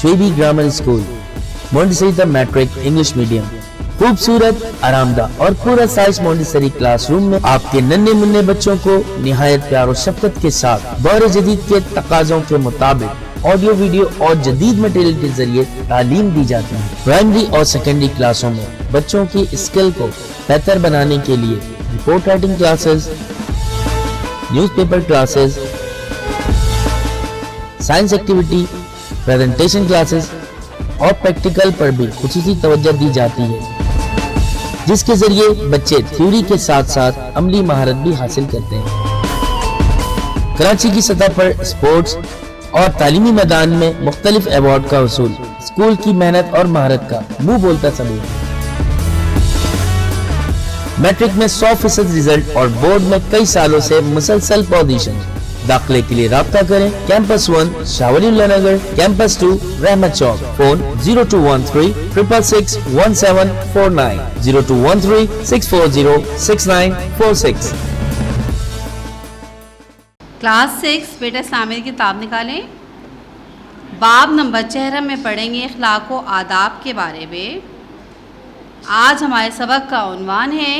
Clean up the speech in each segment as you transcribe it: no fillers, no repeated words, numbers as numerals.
شعیبی grammar school, Montessori دا matric English medium, خوبصورت، آرام دہ اور پورا سائز مونٹیسری کلاس روم میں آپ کے ننھے منھے بچوں کو نہایت پیار و شفقت کے ساتھ دور جدید کے تقاضوں کے مطابق آڈیو ویڈیو اور جدید مٹیریل کے ذریعے تعلیم دی جاتی ہے۔ پرائمری اور سیکنڈری کلاسوں میں بچوں کی اسکل کو بہتر بنانے کے لیے report writing classes, news paper classes, science activity, presentation classes اور پریکٹیکل پر بھی خصوصی توجہ دی جاتی ہے، جس کے ذریعے بچے تھیوری کے ساتھ ساتھ عملی مہارت بھی حاصل کرتے ہیں۔ کراچی کی سطح پر اسپورٹس اور تعلیمی میدان میں مختلف ایوارڈ کا حصول اسکول کی محنت اور مہارت کا منہ بولتا ثبوت ہے۔ میٹرک میں 100% رزلٹ اور بورڈ میں کئی سالوں سے مسلسل پوزیشن۔ داخلے کے لیے رابطہ کریں کیمپس 1 شاہ ولی اللہ نگر، کیمپس 2 رحمت چوک، فون 0213 666 1749 0213 640 6946۔ کلاس 6 بیٹا اسلامی کی کتاب نکالیں، باب نمبر 6 میں پڑھیں گے اخلاق و آداب کے بارے میں۔ آج ہمارے سبق کا عنوان ہے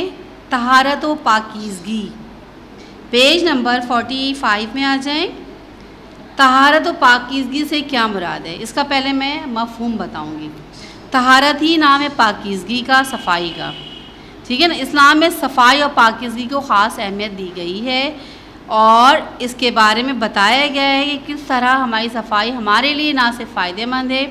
طہارت و پاکیزگی۔ پیج نمبر 45 میں آ جائیں۔ طہارت و پاکیزگی سے کیا مراد ہے، اس کا پہلے میں مفہوم بتاؤں گی۔ طہارت ہی نام ہے پاکیزگی کا، صفائی کا، ٹھیک ہے نا۔ اسلام میں صفائی اور پاکیزگی کو خاص اہمیت دی گئی ہے اور اس کے بارے میں بتایا گیا ہے کہ کس طرح ہماری صفائی ہمارے لیے نہ صرف فائدہ مند ہے،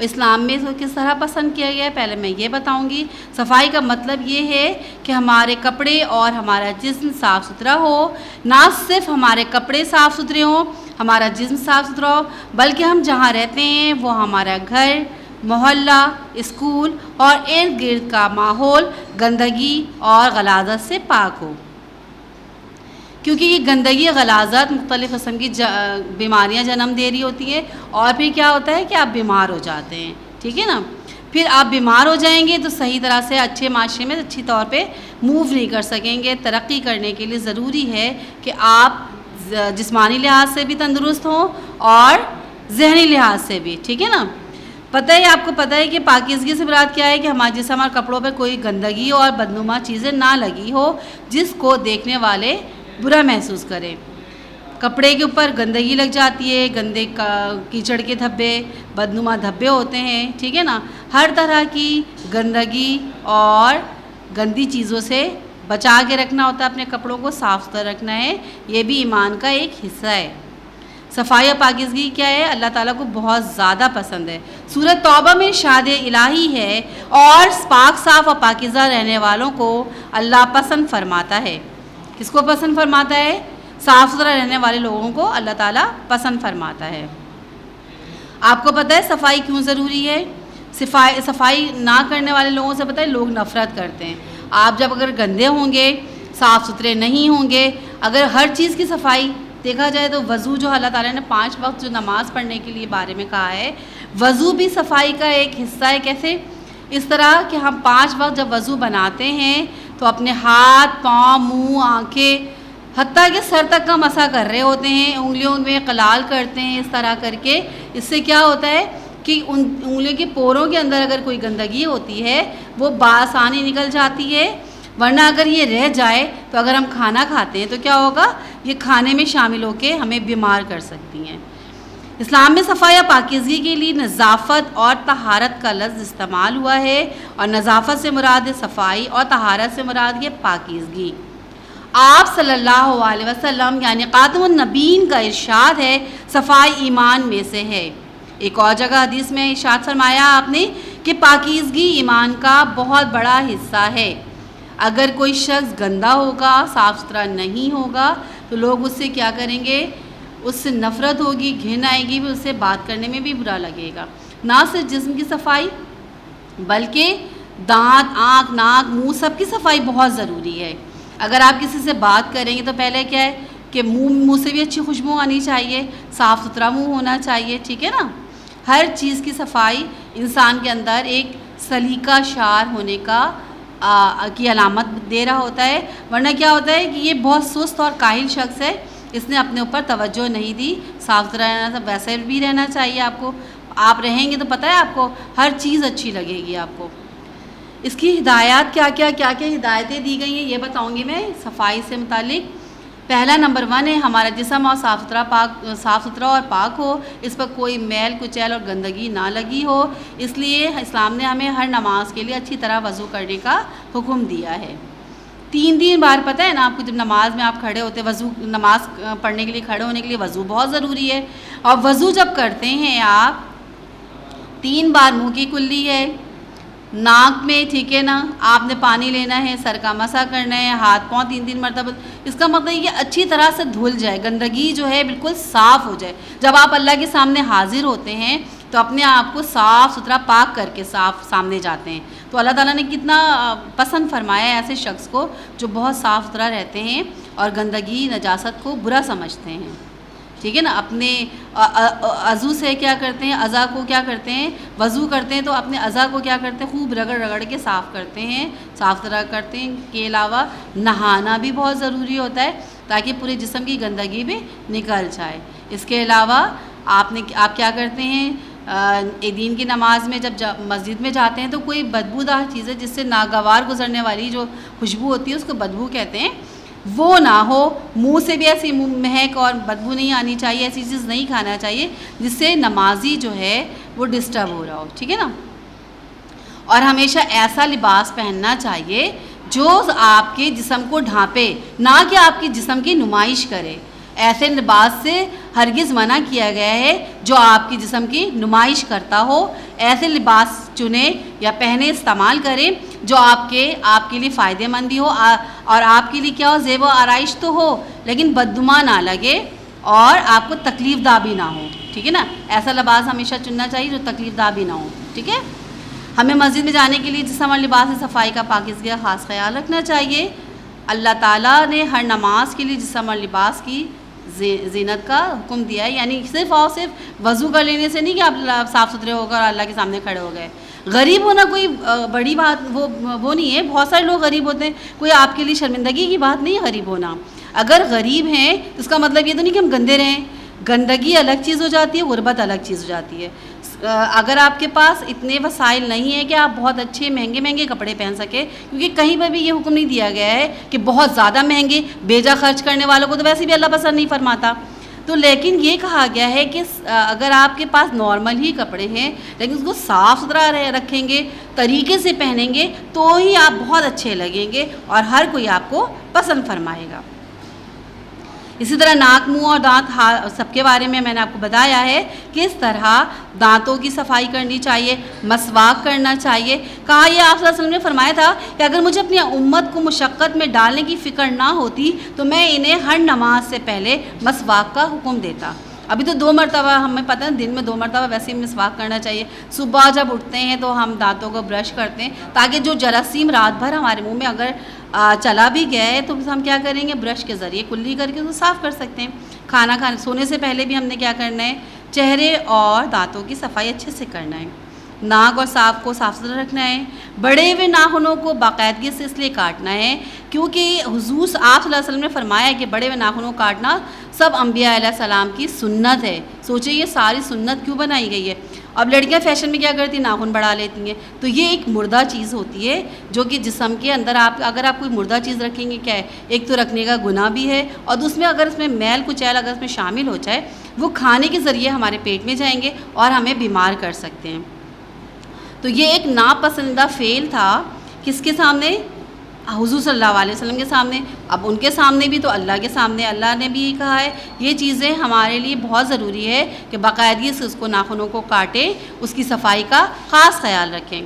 اسلام میں اس کو کس طرح پسند کیا گیا ہے پہلے میں یہ بتاؤں گی۔ صفائی کا مطلب یہ ہے کہ ہمارے کپڑے اور ہمارا جسم صاف ستھرا ہو، نہ صرف ہمارے کپڑے صاف ستھرے ہوں، ہمارا جسم صاف ستھرا ہو، بلکہ ہم جہاں رہتے ہیں وہ ہمارا گھر، محلہ، اسکول اور ارد گرد کا ماحول گندگی اور غلاظت سے پاک ہو، کیونکہ یہ گندگی غلاظت مختلف قسم کی بیماریاں جنم دے رہی ہوتی ہے اور پھر کیا ہوتا ہے کہ آپ بیمار ہو جاتے ہیں، ٹھیک ہے نا۔ پھر آپ بیمار ہو جائیں گے تو صحیح طرح سے اچھے معاشرے میں اچھی طور پہ موو نہیں کر سکیں گے۔ ترقی کرنے کے لیے ضروری ہے کہ آپ جسمانی لحاظ سے بھی تندرست ہوں اور ذہنی لحاظ سے بھی، ٹھیک ہے نا۔ پتہ ہے آپ کو پتہ ہے کہ پاکیزگی سے مراد کیا ہے کہ ہمارے جسم اور کپڑوں پہ کوئی گندگی اور بدنما چیزیں نہ لگی ہو جس کو دیکھنے والے برا محسوس کریں۔ کپڑے کے اوپر گندگی لگ جاتی ہے، گندے کیچڑ کے دھبے، بدنما دھبے ہوتے ہیں، ٹھیک ہے نا۔ ہر طرح کی گندگی اور گندی چیزوں سے بچا کے رکھنا ہوتا ہے، اپنے کپڑوں کو صاف ستھرا رکھنا ہے، یہ بھی ایمان کا ایک حصہ ہے۔ صفائی اور پاکیزگی کیا ہے، اللہ تعالیٰ کو بہت زیادہ پسند ہے۔ سورۃ توبہ میں ارشاد الہی ہے اور پاک صاف اور پاکیزہ رہنے والوں کو اللہ پسند فرماتا ہے۔ کس کو پسند فرماتا ہے؟ صاف ستھرا رہنے والے لوگوں کو اللہ تعالیٰ پسند فرماتا ہے۔ آپ کو پتہ ہے صفائی کیوں ضروری ہے؟ صفائی نہ کرنے والے لوگوں سے پتہ ہے لوگ نفرت کرتے ہیں۔ آپ جب اگر گندے ہوں گے، صاف ستھرے نہیں ہوں گے، اگر ہر چیز کی صفائی دیکھا جائے تو وضو جو اللہ تعالیٰ نے 5 وقت جو نماز پڑھنے کے لیے بارے میں کہا ہے، وضو بھی صفائی کا ایک حصہ ہے۔ کیسے؟ اس طرح کہ ہم 5 وقت جب وضو بناتے ہیں تو اپنے ہاتھ، پاؤں، منہ، آنکھیں، حتیٰ کہ سر تک کا مسح کر رہے ہوتے ہیں، انگلیوں میں قلال کرتے ہیں، اس طرح کر کے۔ اس سے کیا ہوتا ہے کہ ان انگلیوں کے پوروں کے اندر اگر کوئی گندگی ہوتی ہے وہ بآسانی نکل جاتی ہے، ورنہ اگر یہ رہ جائے تو اگر ہم کھانا کھاتے ہیں تو کیا ہوگا، یہ کھانے میں شامل ہو کے ہمیں بیمار کر سکتی ہیں۔ اسلام میں صفائی اور پاکیزگی کے لیے نظافت اور طہارت کا لفظ استعمال ہوا ہے، اور نظافت سے مراد ہے صفائی اور طہارت سے مراد ہے پاکیزگی۔ آپ صلی اللہ علیہ وسلم یعنی خاتم النبیین کا ارشاد ہے صفائی ایمان میں سے ہے۔ ایک اور جگہ حدیث میں ارشاد فرمایا آپ نے کہ پاکیزگی ایمان کا بہت بڑا حصہ ہے۔ اگر کوئی شخص گندا ہوگا، صاف ستھرا نہیں ہوگا تو لوگ اس سے کیا کریں گے، اس سے نفرت ہوگی، گھن آئے گی، بھی اس سے بات کرنے میں بھی برا لگے گا۔ نہ صرف جسم کی صفائی بلکہ دانت، آنکھ، ناک، منہ سب کی صفائی بہت ضروری ہے۔ اگر آپ کسی سے بات کریں گے تو پہلے کیا ہے کہ منہ سے بھی اچھی خوشبو آنی چاہیے، صاف ستھرا منہ ہونا چاہیے، ٹھیک ہے نا۔ ہر چیز کی صفائی انسان کے اندر ایک سلیقہ شعار ہونے کی علامت دے رہا ہوتا ہے، ورنہ کیا ہوتا ہے کہ یہ بہت سست اور کاہل شخص ہے، اس نے اپنے اوپر توجہ نہیں دی۔ صاف ستھرا رہنا، ویسے بھی رہنا چاہیے آپ کو۔ آپ رہیں گے تو پتہ ہے آپ کو ہر چیز اچھی لگے گی آپ کو۔ اس کی ہدایات کیا کیا ہدایتیں دی گئی ہیں یہ بتاؤں گی میں صفائی سے متعلق۔ پہلا نمبر 1 ہے ہمارا جسم اور صاف ستھرا اور پاک ہو، اس پر کوئی میل کچیل اور گندگی نہ لگی ہو، اس لیے اسلام نے ہمیں ہر نماز کے لیے اچھی طرح وضو کرنے کا حکم دیا ہے۔ 3 بار پتہ ہے نا آپ کو، جب نماز میں آپ کھڑے ہوتے وضو، نماز پڑھنے کے لیے کھڑے ہونے کے لیے وضو بہت ضروری ہے، اور وضو جب کرتے ہیں آپ 3 بار منہ کی کلی ہے، ناک میں، ٹھیک ہے نا، آپ نے پانی لینا ہے، سر کا مسح کرنا ہے، ہاتھ پاؤں 3 مرتبہ، اس کا مطلب یہ کہ اچھی طرح سے دھل جائے، گندگی جو ہے بالکل صاف ہو جائے۔ جب آپ اللہ کے سامنے حاضر ہوتے ہیں تو اپنے آپ کو صاف ستھرا پاک کر کے سامنے جاتے ہیں، تو اللہ تعالیٰ نے کتنا پسند فرمایا ہے ایسے شخص کو جو بہت صاف ستھرا رہتے ہیں اور گندگی نجاست کو برا سمجھتے ہیں، ٹھیک ہے نا۔ اپنے عضو سے کیا کرتے ہیں، اعضاء کو کیا کرتے ہیں، وضو کرتے ہیں تو اپنے اعضاء کو کیا کرتے ہیں، خوب رگڑ کے صاف کرتے ہیں، صاف ستھرا کرتے ہیں۔ کے علاوہ نہانا بھی بہت ضروری ہوتا ہے تاکہ پورے جسم کی گندگی بھی نکل جائے۔ اس کے علاوہ آپ کیا کرتے ہیں، دین کی نماز میں جب مسجد میں جاتے ہیں تو کوئی بدبودار چیز ہے جس سے ناگوار گزرنے والی جو خوشبو ہوتی ہے اس کو بدبو کہتے ہیں، وہ نہ ہو، منہ سے بھی ایسی مہک اور بدبو نہیں آنی چاہیے، ایسی چیز نہیں کھانا چاہیے جس سے نمازی جو ہے وہ ڈسٹرب ہو رہا ہو، ٹھیک ہے نا۔ اور ہمیشہ ایسا لباس پہننا چاہیے جو آپ کے جسم کو ڈھانپے، نہ کہ آپ کے جسم کی نمائش کرے۔ ایسے لباس سے ہرگز منع کیا گیا ہے جو آپ کے جسم کی نمائش کرتا ہو۔ ایسے لباس چنیں یا پہنے، استعمال کریں جو آپ کے لیے فائدہ مند بھی ہو، اور آپ کے لیے کیا ہو، زیب و آرائش تو ہو لیکن بددماں نہ لگے اور آپ کو تکلیف دہ بھی نہ ہو، ٹھیک ہے نا۔ ایسا لباس ہمیشہ چننا چاہیے جو تکلیف دہ بھی نہ ہو، ٹھیک ہے۔ ہمیں مسجد میں جانے کے لیے جسم اور لباس کی صفائی کا پاکیزگی کا خاص خیال رکھنا چاہیے۔ اللہ تعالیٰ نے ہر نماز کے لیے جسم اور لباس کی زینت کا حکم دیا ہے، یعنی صرف اور صرف وضو کر لینے سے نہیں کہ آپ صاف ستھرے ہو کر اللہ کے سامنے کھڑے ہو گئے۔ غریب ہونا کوئی بڑی بات وہ نہیں ہے، بہت سارے لوگ غریب ہوتے ہیں، کوئی آپ کے لیے شرمندگی کی بات نہیں ہے غریب ہونا۔ اگر غریب ہیں تو اس کا مطلب یہ تو نہیں کہ ہم گندے رہیں، گندگی الگ چیز ہو جاتی ہے، غربت الگ چیز ہو جاتی ہے۔ اگر آپ کے پاس اتنے وسائل نہیں ہیں کہ آپ بہت اچھے مہنگے کپڑے پہن سکیں، کیونکہ کہیں پر بھی یہ حکم نہیں دیا گیا ہے کہ بہت زیادہ مہنگے، بیجا خرچ کرنے والوں کو تو ویسے بھی اللہ پسند نہیں فرماتا، تو لیکن یہ کہا گیا ہے کہ اگر آپ کے پاس نارمل ہی کپڑے ہیں لیکن اس کو صاف ستھرا رکھیں گے، طریقے سے پہنیں گے تو ہی آپ بہت اچھے لگیں گے اور ہر کوئی آپ کو پسند فرمائے گا۔ اسی طرح ناک، منہ اور دانت سب کے بارے میں نے آپ کو بتایا ہے کس طرح دانتوں کی صفائی کرنی چاہیے، مسواک کرنا چاہیے۔ کہا یہ آپ صلی اللہ علیہ وسلم نے فرمایا تھا کہ اگر مجھے اپنی امت کو مشقت میں ڈالنے کی فکر نہ ہوتی تو میں انہیں ہر نماز سے پہلے مسواک کا حکم دیتا۔ ابھی تو 2 مرتبہ ہمیں پتہ ہے دن میں 2 مرتبہ ویسے ہی مسواک کرنا چاہیے۔ صبح جب اٹھتے ہیں تو ہم دانتوں کو برش کرتے ہیں تاکہ جو جراثیم رات بھر ہمارے منہ میں اگر چلا بھی گیا ہے تو ہم کیا کریں گے، برش کے ذریعے کلی کر کے اس کو صاف کر سکتے ہیں۔ کھانا سونے سے پہلے بھی ہم نے کیا کرنا ہے، چہرے اور دانتوں کی صفائی اچھے سے کرنا ہے۔ ناک اور صاف ستھرا رکھنا ہے۔ بڑے ہوئے ناخنوں کو باقاعدگی سے اس لیے کاٹنا ہے کیونکہ حضور آپ صلی اللہ علیہ وسلم نے فرمایا ہے کہ بڑے ہوئے ناخنوں کو کاٹنا سب انبیاء علیہ السلام کی سنت ہے۔ سوچیں یہ ساری سنت کیوں بنائی گئی ہے۔ اب لڑکیاں فیشن میں کیا کرتی ہیں، ناخن بڑھا لیتی ہیں، تو یہ ایک مردہ چیز ہوتی ہے جو کہ جسم کے اندر اگر آپ کوئی مردہ چیز رکھیں گے، کیا ہے، ایک تو رکھنے کا گناہ بھی ہے اور دوسرے اگر اس میں میل کچیل اگر اس میں شامل ہو جائے وہ کھانے کے ذریعے ہمارے پیٹ میں جائیں گے اور ہمیں بیمار کر سکتے ہیں۔ تو یہ ایک ناپسندیدہ فعل تھا کس کے سامنے، حضور صلی اللہ علیہ وسلم کے سامنے۔ اب ان کے سامنے بھی تو اللہ کے سامنے، اللہ نے بھی کہا ہے یہ چیزیں ہمارے لیے بہت ضروری ہے کہ باقاعدگی سے اس کو ناخنوں کو کاٹیں، اس کی صفائی کا خاص خیال رکھیں۔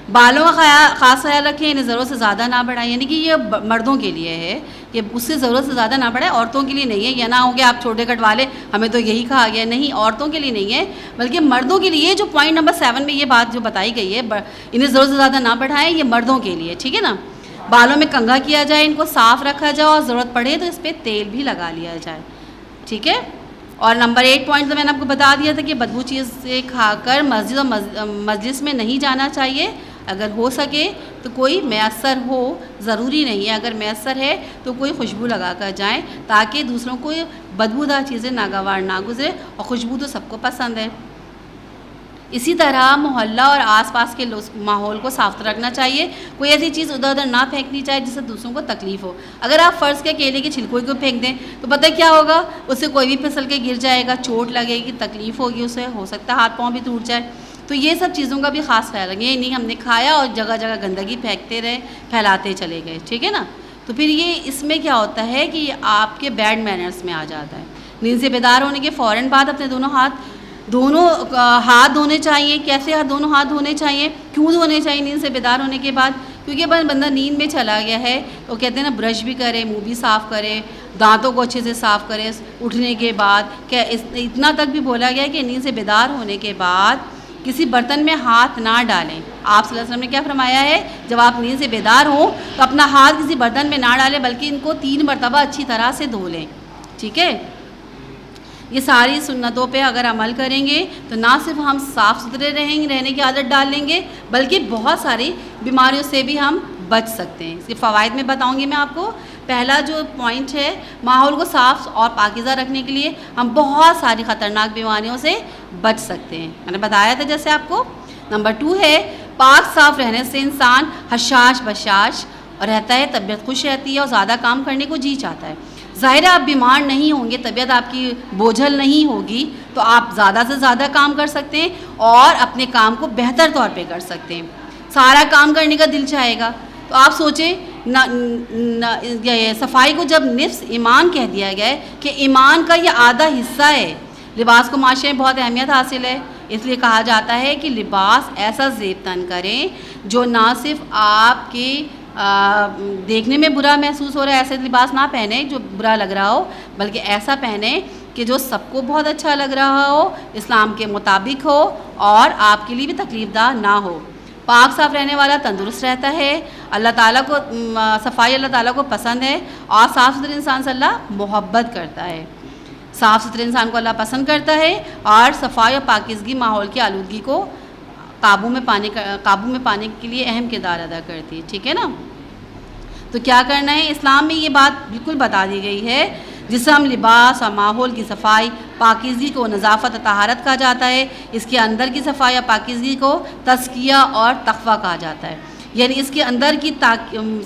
بالوں کا خاص خیال رکھیں، انہیں ضرورت سے زیادہ نہ بڑھائیں، یعنی کہ یہ مردوں کے لیے ہے کہ اس سے ضرورت سے زیادہ نہ بڑھائیں، عورتوں کے لیے نہیں ہے۔ یہ نہ ہو کہ آپ چھوٹے کٹوا لیں، ہمیں تو یہی کہا گیا، نہیں، عورتوں کے لیے نہیں ہے بلکہ مردوں کے لیے۔ جو پوائنٹ نمبر 7 میں یہ بات جو بتائی گئی ہے انہیں ضرورت سے زیادہ نہ بڑھائیں، یہ مردوں کے لیے، ٹھیک ہے نا۔ بالوں میں کنگھا کیا جائے، ان کو صاف رکھا جائے اور ضرورت پڑے تو اس پہ تیل بھی لگا لیا جائے، ٹھیک ہے۔ اور نمبر 8 پوائنٹ تو میں نے آپ کو بتا دیا تھا کہ بدبو چیز سے کھا کر مسجد اور مجلس میں نہیں جانا چاہیے۔ اگر ہو سکے تو کوئی میسر ہو، ضروری نہیں ہے، اگر میسر ہے تو کوئی خوشبو لگا کر جائیں تاکہ دوسروں کو بدبودار چیزیں ناگوار نہ گزرے، اور خوشبو تو سب کو پسند ہے۔ اسی طرح محلہ اور آس پاس کے ماحول کو صاف رکھنا چاہیے. کوئی ایسی چیز ادھر ادھر نہ پھینکنی چاہیے جس سے دوسروں کو تکلیف ہو. اگر آپ فرض کے کیلے کے چھلکوں کو پھینک دیں تو پتہ کیا ہوگا, اس سے کوئی بھی پھسل کے گر جائے گا, چوٹ لگے گی, تکلیف ہوگی, اسے ہو سکتا ہے ہاتھ پاؤں بھی ٹوٹ جائے. تو یہ سب چیزوں کا بھی خاص خیال رکھیں. یہ نہیں ہم نے کھایا اور جگہ جگہ گندگی پھینکتے رہے, پھیلاتے چلے گئے, ٹھیک ہے نا. تو پھر یہ اس میں کیا ہوتا ہے کہ یہ آپ کے بیڈ مینرز میں آ جاتا ہے. نیند سے بیدار ہونے کے فوراً بعد اپنے دونوں ہاتھ دھونے چاہیے. کیسے دونوں ہاتھ دھونے چاہیے, کیوں دھونے چاہیے نیند سے بیدار ہونے کے بعد؟ کیونکہ بندہ نیند میں چلا گیا ہے تو کہتے ہیں نا برش بھی کرے, منہ بھی صاف کرے, دانتوں کو اچھے سے صاف کرے اٹھنے کے بعد. کیا اتنا تک بھی بولا گیا کہ نیند سے بیدار ہونے کے بعد کسی برتن میں ہاتھ نہ ڈالیں. آپ صلی اللہ علیہ وسلم نے کیا فرمایا ہے, جب آپ نیند سے بیدار ہوں تو اپنا ہاتھ کسی برتن میں نہ ڈالیں بلکہ ان کو 3 مرتبہ اچھی طرح سے دھو لیں, ٹھیک ہے. یہ ساری سنتوں پہ اگر عمل کریں گے تو نہ صرف ہم صاف ستھرے رہنے کی عادت ڈال لیں گے بلکہ بہت ساری بیماریوں سے بھی ہم بچ سکتے ہیں. اس کے فوائد میں بتاؤں گی میں آپ کو. پہلا جو پوائنٹ ہے, ماحول کو صاف اور پاکیزہ رکھنے کے لیے ہم بہت ساری خطرناک بیماریوں سے بچ سکتے ہیں, میں نے بتایا تھا جیسے آپ کو. نمبر 2 ہے, پاک صاف رہنے سے انسان حشاش بشاش اور رہتا ہے, طبیعت خوش رہتی ہے اور زیادہ کام کرنے کو جی چاہتا ہے. ظاہر ہے آپ بیمار نہیں ہوں گے, طبیعت آپ کی بوجھل نہیں ہوگی تو آپ زیادہ سے زیادہ کام کر سکتے ہیں اور اپنے کام کو بہتر طور پہ کر سکتے ہیں. سارا کام کرنے کا دل چاہے گا. تو آپ سوچیں صفائی کو جب نفس ایمان کہہ دیا گیا ہے کہ ایمان کا یہ آدھا حصہ ہے. لباس کو معاشرے میں بہت اہمیت حاصل ہے, اس لیے کہا جاتا ہے کہ لباس ایسا زیب تن کریں جو نہ صرف آپ کی دیکھنے میں برا محسوس ہو رہا ہے, ایسے لباس نہ پہنے جو برا لگ رہا ہو, بلکہ ایسا پہنے کہ جو سب کو بہت اچھا لگ رہا ہو, اسلام کے مطابق ہو اور آپ کے لیے بھی تکلیف دہ نہ ہو. پاک صاف رہنے والا تندرست رہتا ہے. اللہ تعالیٰ کو صفائی اللہ تعالیٰ کو پسند ہے اور صاف ستھرے انسان سے اللہ محبت کرتا ہے. صاف ستھرے انسان کو اللہ پسند کرتا ہے اور صفائی اور پاکیزگی ماحول کی آلودگی کو قابو میں پانے کے لیے اہم کردار ادا کرتی ہے, ٹھیک ہے نا. تو کیا کرنا ہے, اسلام میں یہ بات بالکل بتا دی گئی ہے. جسم, لباس اور ماحول کی صفائی پاکیزگی کو نظافت و طہارت کہا جاتا ہے. اس کے اندر کی صفائی اور پاکیزگی کو تزکیہ اور تقویٰ کہا جاتا ہے. یعنی اس کے اندر کی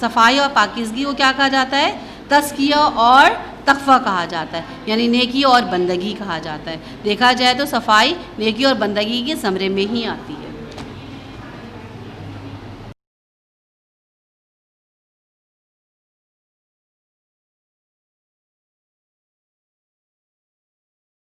صفائی اور پاکیزگی کو کیا کہا جاتا ہے, تزکیہ اور تقویٰ کہا جاتا ہے, یعنی نیکی اور بندگی کہا جاتا ہے. دیکھا جائے تو صفائی نیکی اور بندگی کے زمرے میں ہی آتی ہے.